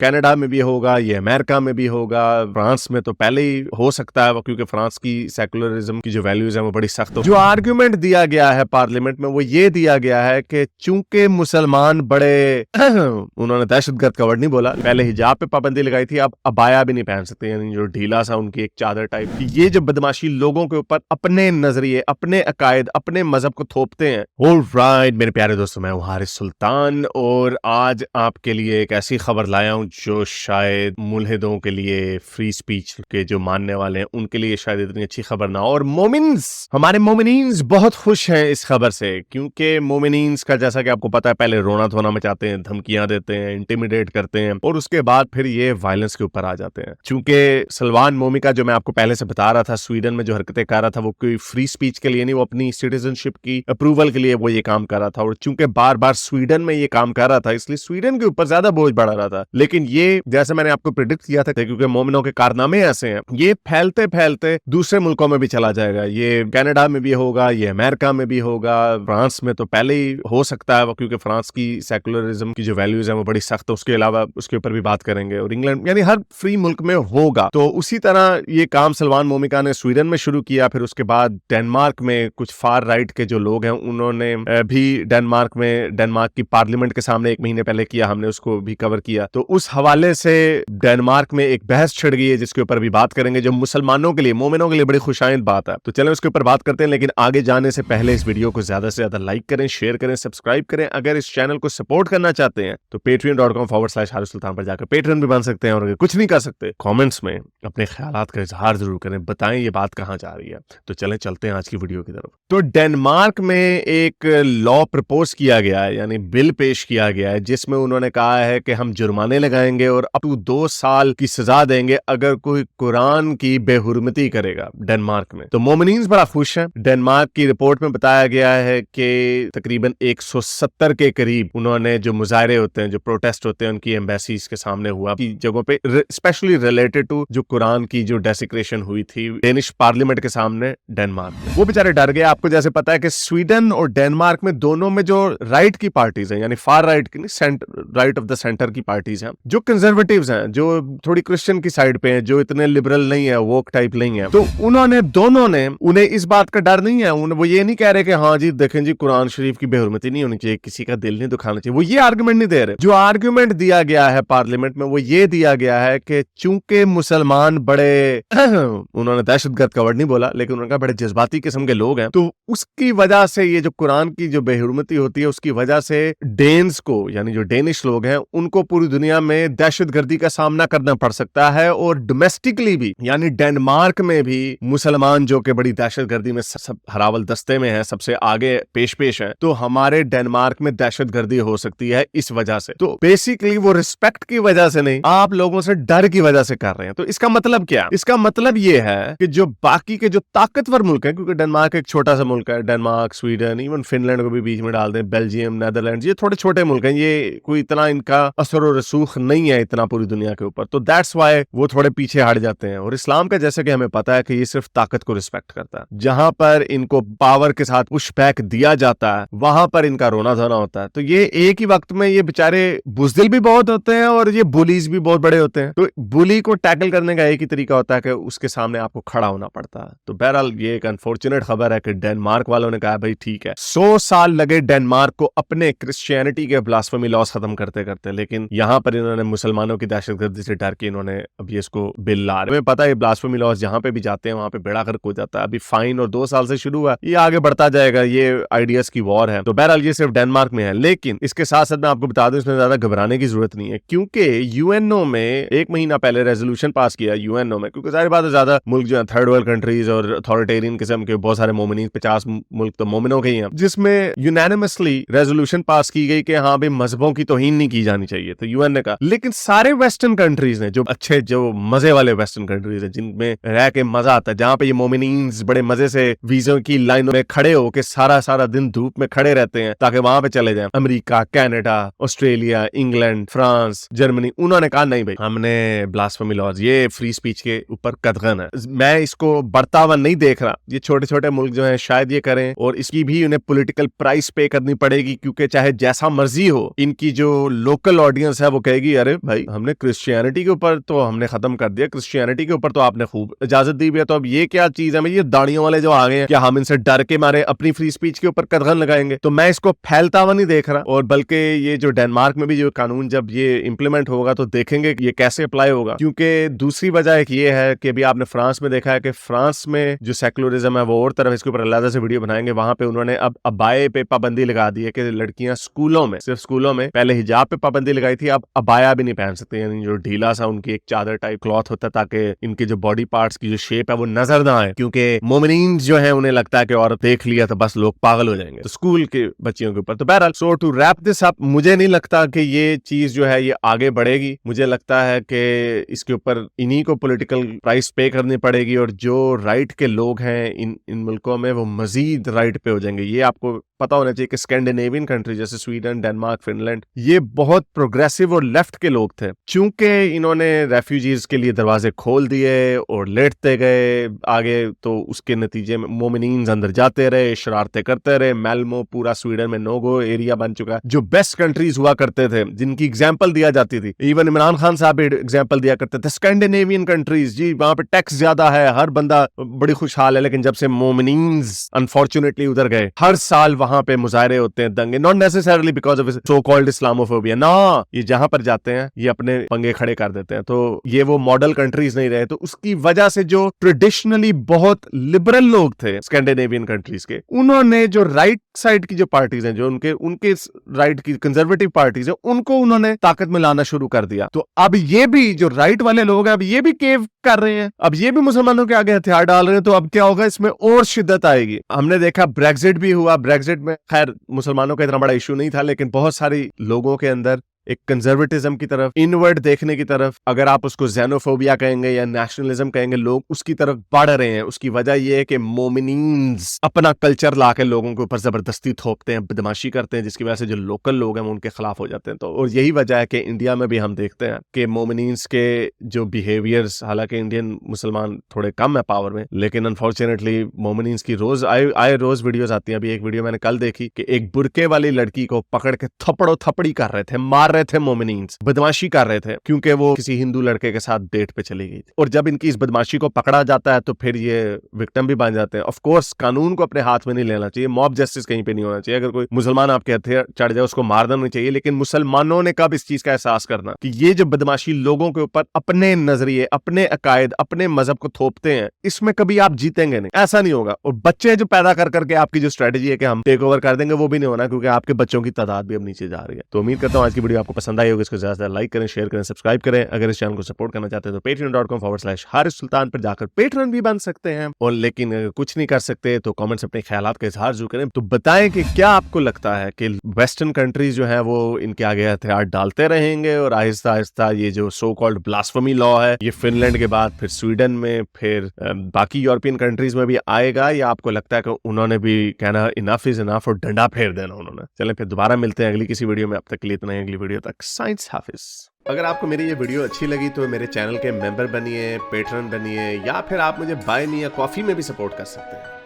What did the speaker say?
Canada में भी होगा, ये अमेरिका में भी होगा, फ्रांस में तो पहले ही हो सकता है क्योंकि फ्रांस की सेकुलरिज्म की जो वैल्यूज है वो बड़ी सख्त हो। जो आर्ग्यूमेंट दिया गया है पार्लियामेंट में वो ये दिया गया है कि चूंकि मुसलमान बड़े उन्होंने दहशतगर्द का वर्ड नहीं बोला, पहले हिजाब पे पाबंदी लगाई थी, अब अबाया भी नहीं पहन सकते, यानी जो ढीला सा उनकी एक चादर टाइप की, ये जो बदमाशी लोगों के ऊपर अपने नजरिए, अपने अकायद, अपने मजहब को थोपते हैं। ऑलराइट मेरे प्यारे दोस्तों, मैं हूं हारिस सुल्तान और आज आपके लिए एक ऐसी खबर लाया हूं जो शायद मुल्हिदों के लिए, फ्री स्पीच के जो मानने वाले हैं उनके लिए शायद इतनी अच्छी खबर ना हो। और मोमिन्स, हमारे मोमिनीन्स बहुत खुश हैं इस खबर से, क्योंकि मोमिनीन्स का जैसा कि आपको पता है पहले रोना धोना मचाते हैं, धमकियां देते हैं, इंटिमिडेट करते हैं और उसके बाद फिर ये वायलेंस के ऊपर आ जाते हैं। चूंकि सलमान मोमिका जो मैं आपको पहले से बता रहा था, स्वीडन में जो हरकतें कर रहा था वो कोई फ्री स्पीच के लिए नहीं, वो अपनी सिटीजनशिप की अप्रूवल के लिए वो ये काम कर रहा था। और चूंकि बार बार स्वीडन में ये काम कर रहा था इसलिए स्वीडन के ऊपर ज्यादा बोझ बढ़ा रहा था। लेकिन ये जैसे मैंने आपको प्रिडिक्ट किया था, क्योंकि मोमिनों के कारनामे ऐसे हैं, ये फैलते फैलते दूसरे मुल्कों में भी चला जाएगा। ये कनाडा में भी होगा, ये अमेरिका में भी होगा, फ्रांस में तो पहले ही हो सकता है क्योंकि फ्रांस की सेकुलरिज्म की जो वैल्यूज है वो बड़ी सख्त है, उसके अलावा उसके ऊपर भी बात करेंगे। और इंग्लैंड, यानी हर फ्री मुल्क में होगा। तो उसी तरह ये काम सलमान मोमिका ने स्वीडन में शुरू किया, फिर उसके बाद डेनमार्क में कुछ फार राइट के जो लोग हैं उन्होंने भी डेनमार्क की पार्लियामेंट के सामने 1 महीने पहले किया, हमने उसको भी कवर किया। तो उस हवाले से डेनमार्क में एक बहस छिड़ गई है जिसके ऊपर भी बात करेंगे, जो मुसलमानों के लिए, मोमिनों के लिए बड़ी खुशाइंद बात है। तो चलें उसके ऊपर बात करते हैं, लेकिन आगे जाने से पहले इस वीडियो को ज्यादा से ज्यादा लाइक करें, शेयर करें, सब्सक्राइब करें। अगर इस चैनल को सपोर्ट करना चाहते हैं तो patreon.com/हारिस सुल्तान पर जाकर पेट्रियन भी बन सकते हैं। और अगर कुछ नहीं कर सकते, कमेंट्स में अपने ख्यालात का इजहार जरूर करें, बताएं ये बात कहां जा रही है। तो चलते हैं आज की वीडियो की तरफ। तो डेनमार्क में एक लॉ प्रपोज किया गया है, यानी बिल पेश किया गया है, जिसमें उन्होंने कहा है कि हम जुर्माने लगाएंगे और अप टू 2 साल की सजा देंगे अगर कोई कुरान की बेहुरमती करेगा डेनमार्क में। तो मोमिनीन्स बड़ा खुश हैं। डेनमार्क की रिपोर्ट में बताया गया है कि तकरीबन 170 के करीब उन्होंने जो मुजाहरे होते हैं, जो प्रोटेस्ट होते हैं, उनकी एम्बेसीज के सामने हुआ की जगहों पे, स्पेशली रिलेटेड टू जो कुरान की जो डेसिक्रेशन हुई थी डेनिश पार्लियामेंट के सामने डेनमार्क में। वो बेचारे डर गए। आपको जैसे पता है कि स्वीडन और डेनमार्क में दोनों में जो राइट की पार्टीज हैं, यानी फार राइट की नहीं, राइट ऑफ द सेंटर की पार्टीज हैं, जो कंजर्वेटिव्स हैं, जो थोड़ी क्रिश्चियन की साइड पे हैं, जो इतने लिबरल नहीं है, वोक टाइप नहीं है, तो उन्होंने दोनों ने, उन्हें इस बात का डर नहीं है, वो ये नहीं कह रहे कि हाँ जी देखें जी कुरान शरीफ की बेहुरमती नहीं होनी चाहिए, किसी का दिल नहीं दुखाना चाहिए, वो ये आर्गुमेंट नहीं दे रहे। जो आर्गुमेंट दिया गया है पार्लियामेंट में वो ये दिया गया है कि चूंकि मुसलमान बड़े उन्होंने दहशतगर्द का वर्ड नहीं बोला, लेकिन उन्होंने कहा बड़े जज्बाती किस्म के लोग हैं, तो उसकी वजह से ये जो कुरान की जो बेहुरमती होती है उसकी वजह से डेन्स को, यानी जो डेनिश लोग हैं, उनको पूरी दुनिया में दहशतगर्दी का सामना करना पड़ सकता है। और डोमेस्टिकली भी, यानी डेनमार्क में भी मुसलमान जो कि बड़ी दहशतगर्दी में सब हरावल दस्ते में है, सबसे आगे पेश है, तो हमारे डेनमार्क में दहशतगर्दी हो सकती है इस वजह से। तो बेसिकली वो रिस्पेक्ट की वजह से नहीं, आप लोगों से डर की वजह से कर रहे हैं। तो इसका मतलब क्या? इसका मतलब ये है कि जो बाकी के जो ताकतवर मुल्क हैं, क्योंकि डेनमार्क एक छोटा सा मुल्क है, डेनमार्क, स्वीडन, इवन फिनलैंड को भी बीच में डाल दें, बेल्जियम, नेदरलैंड, ये थोड़े छोटे मुल्क हैं, ये कोई इतना इनका असर और रसूख नहीं है इतना पूरी दुनिया के ऊपर, तो दैट्स वाई वो थोड़े पीछे हट जाते हैं। और इस्लाम का जैसे कि हमें पता है कि ये सिर्फ ताकत को रिस्पेक्ट करता है, जहां पर इनको पावर के साथ पुश बैक दिया जाता है वहां पर इनका रोना धोना होता है। तो ये एक ही वक्त में ये बेचारे बुज़दिल भी बहुत होते हैं और ये बुलीज भी बहुत बड़े होते हैं। तो बुली को टैकल करने का एक ही तरीका होता है कि उसके सामने आपको खड़ा होना पड़ता है। तो बहरहाल ये एक अनफॉर्चुनेट खबर है कि डेनमार्क वालों ने कहा भाई ठीक है, 100 साल लगे डेनमार्क को अपने क्रिश्चियनिटी के ब्लास्फेमी लॉस खत्म करते करते, लेकिन यहां पर इन्होंने मुसलमानों की दहशतगर्दी से डर के इन्होंने अब ये इसको बिल ला रहे। हमें पता है ब्लास्फेमी लॉस जहां पे भी जाते हैं वहां पे बेड़ा गर्क हो जाता है। अभी फाइन और 2 साल से शुरू हुआ, ये आगे बढ़ता जाएगा, ये आइडियाज की वॉर है। तो बहरहाल ये सिर्फ डेनमार्क में है, लेकिन इसके साथ साथ मैं आपको बता दूं इसमें ज्यादा घबराने की जरूरत नहीं है, क्योंकि यूएनओ में 1 महीना पहले रेजोल्यूशन पास किया यूएनओ में, क्योंकि सारी बात है ज्यादा मुल्क जो है थर्ड वर्ल्ड कंट्रीज और अथॉरिटेरियन किस्म के बहुत सारे मोमिनीन, 50 मुल्क तो मोमिनों के ही हैं, जिसमें यूनानिमसली रेजोल्यूशन पास की गई कि हाँ भाई मजहबों की तौहीन नहीं की जानी चाहिए। तो यूएन ने कहा, लेकिन सारे वेस्टर्न कंट्रीज ने, जो अच्छे जो मजे वाले वेस्टर्न कंट्रीज है जिनमें रह के मजा आता है, जहां पे ये मोमिनीन्स बड़े मजे से वीजों की लाइनों में खड़े होकर सारा दिन धूप में खड़े रहते हैं ताकि वहां पे चले जाएं, America, Canada, Australia, England, France, Germany, उन्होंने कहा नहीं भाई हमने ब्लास्फेमी लॉज, ये फ्री स्पीच के ऊपर कदगन है, मैं इसको बढ़ता हुआ नहीं देख रहा। ये छोटे छोटे मुल्क जो हैं शायद ये करें और इसकी भी उन्हें पॉलिटिकल प्राइस पे करनी पड़ेगी, क्योंकि चाहे जैसा मर्जी हो, इनकी जो लोकल ऑडियंस है वो कहेगी कि अरे भाई हमने क्रिश्चियनिटी के ऊपर तो हमने खत्म कर दिया, क्रिश्चियनिटी के ऊपर तो आपने खूब इजाजत दी भी है, तो अब ये क्या चीज है, ये दाढ़ियों वाले जो आ गए हैं, क्या हम इनसे डर के मारे अपनी फ्री स्पीच के ऊपर कदगन लगाएंगे? तो मैं इसको फैलता हुआ नहीं देख रहा, और बल्कि ये जो डेनमार्क में भी जो कानून जब ये इंप्लीमेंट होगा तो देखेंगे कि ये कैसे अप्लाई होगा। क्योंकि दूसरी वजह एक ये है कि अभी आपने फ्रांस में देखा है कि फ्रांस में जो सेकुलरिज्म है वो और तरफ, इसके ऊपर अलग से वीडियो बनाएंगे, वहां पे उन्होंने अब अबाए पे पाबंदी लगा दी है कि लड़कियां स्कूलों में, सिर्फ स्कूलों में, पहले हिजाब पे पाबंदी लगाई थी, अब अबाया भी नहीं पहन सकती, यानी जो ढीला सा उनकी एक चादर टाइप क्लॉथ होता है ताकि इनके जो बॉडी पार्ट्स की जो शेप है वो नजर ना आए, क्योंकि मोमिनीन जो है उन्हें लगता है कि औरत देख लिया तो बस लोग पागल हो जाएंगे, तो स्कूल के बच्चियों के ऊपर। तो बहरहाल, सो टू रैप दिस अप, मुझे नहीं लगता कि ये चीज जो है ये आगे बढ़ेगी। मुझे लगता है कि इसके ऊपर इन्हीं को पॉलिटिकल प्राइस पे करनी पड़ेगी, और जो राइट के लोग हैं इन मुल्कों में वो मजीद राइट पे हो जाएंगे। ये आपको पता होना चाहिए कि स्कैंडिनेवियन कंट्री जैसे स्वीडन, डेनमार्क, फिनलैंड, ये बहुत प्रोग्रेसिव और लेफ्ट के लोग थे। चूंकि इन्होंने रेफ्यूजीज के लिए दरवाजे खोल दिए और लेटते गए आगे, तो उसके नतीजे में मोमिनीन्स अंदर जाते रहे, शरारतें करते रहे। मेल्मो पूरा स्वीडन में नो गो एरिया बन चुका है। जो बेस्ट कंट्रीज हुआ करते थे, जिनकी एग्जाम्पल दिया जाती थी, इवन इमरान खान साहब भी एग्जाम्पल दिया करते थे, स्कैंडिनेवियन कंट्रीज, जी वहां पे टैक्स ज्यादा है, हर बंदा बड़ी खुशहाल है। लेकिन जब से मोमिनीन्स अनफॉर्चुनेटली उधर गए, हर साल वहां पे मुजाहरे होते हैं, दंगे, not necessarily because of so called Islamophobia, ना, ये जहां पर जाते हैं ये अपने पंगे खड़े कर देते हैं। तो ये वो मॉडल कंट्रीज नहीं रहे, तो उसकी वजह से जो ट्रेडिशनली बहुत लिबरल लोग थे स्कैंडिनेवियन कंट्रीज के, उन्होंने जो राइट साइड की जो पार्टीज हैं, जो उनके राइट की कंजर्वेटिव पार्टीज है, उनको उन्होंने ताकत में लाना शुरू कर दिया। तो अब ये भी जो राइट वाले लोग हैं, अब ये भी केव कर रहे हैं, अब ये भी मुसलमानों के आगे हथियार डाल रहे हैं। तो अब क्या होगा, इसमें और शिद्दत आएगी। हमने देखा ब्रेक्जिट भी हुआ, ब्रेक्जिट में खैर मुसलमानों का इतना बड़ा इशू नहीं था, लेकिन बहुत सारी लोगों के अंदर एक कंजर्वेटिज्म की तरफ, इनवर्ड देखने की तरफ, अगर आप उसको ज़ेनोफोबिया कहेंगे या नेशनलिज्म कहेंगे, लोग उसकी तरफ बढ़ रहे हैं। उसकी वजह यह है कि मोमिनीन्स अपना कल्चर लाके लोगों के ऊपर जबरदस्ती थोपते हैं, बदमाशी करते हैं, जिसकी वजह से जो लोकल लोग हैं वो उनके खिलाफ हो जाते हैं। तो और यही वजह है कि इंडिया में भी हम देखते हैं कि मोमिनीन्स के जो बिहेवियर्स, हालांकि इंडियन मुसलमान थोड़े कम है पावर में, लेकिन अनफॉर्चुनेटली मोमिनीन्स की रोज रोज वीडियोस आती हैं। अभी एक वीडियो मैंने कल देखी कि एक बुरके वाली लड़की को पकड़ के थप्पड़ो थप्पड़ी कर रहे थे, मार थे मोमिनीन्स, बदमाशी कर रहे थे, क्योंकि वो किसी हिंदू लड़के के साथ डेट पे चली गई थी। और जब इनकी इस बदमाशी को पकड़ा जाता है तो फिर ये विक्टिम भी बन जाते हैं। ऑफ कोर्स कानून को अपने हाथ में नहीं लेना चाहिए, मॉब जस्टिस कहीं पे नहीं होना चाहिए। अगर कोई मुसलमान आपके हथियार चढ़ जाए उसको मार देना चाहिए, लेकिन मुसलमानों ने कब इस चीज का एहसास करना कि ये जो बदमाशी लोगों के ऊपर अपने नजरिए, अपने अकायद, अपने मजहब को थोपते हैं, इसमें कभी आप जीतेंगे नहीं, ऐसा नहीं होगा। और बच्चे जो पैदा कर करके आपकी जो स्ट्रेटेजी है कि हम टेक ओवर कर देंगे, वो भी नहीं होना, क्योंकि आपके बच्चों की तादाद भी अब नीचे जा रही है। तो उम्मीद करता हूं आज की वीडियो आपको पसंद आई होगी। इसको ज्यादा लाइक करें, शेयर करें, सब्सक्राइब करें। अगर इस चैनल को सपोर्ट करना चाहते हैं तो patreon.com/हारिस सुल्तान पर जाकर पेट्रन भी बन सकते हैं। और लेकिन अगर कुछ नहीं कर सकते तो कमेंट्स अपने ख्यालात का इजहार जरूर करें। तो बताएं कि क्या आपको लगता है कि वेस्टर्न कंट्रीज जो है वो इनके आगे हथियार डालते रहेंगे और आहिस्ता आहिस्ता ये जो सो कॉल्ड ब्लास्फेमी लॉ है ये फिनलैंड के बाद फिर स्वीडन में, फिर बाकी यूरोपियन कंट्रीज में भी आएगा, या आपको लगता है कि उन्होंने भी कहना इनफ इज इनफ और डंडा फेर देना उन्होंने? चलें फिर दोबारा मिलते हैं अगली किसी वीडियो में। अब तक के लिए इतना ही, अगली वीडियो तक साइंस हाफिज। अगर आपको मेरी ये वीडियो अच्छी लगी तो मेरे चैनल के मेंबर बनिए, पेट्रन बनिए, या फिर आप मुझे बाय मी या कॉफी में भी सपोर्ट कर सकते हैं।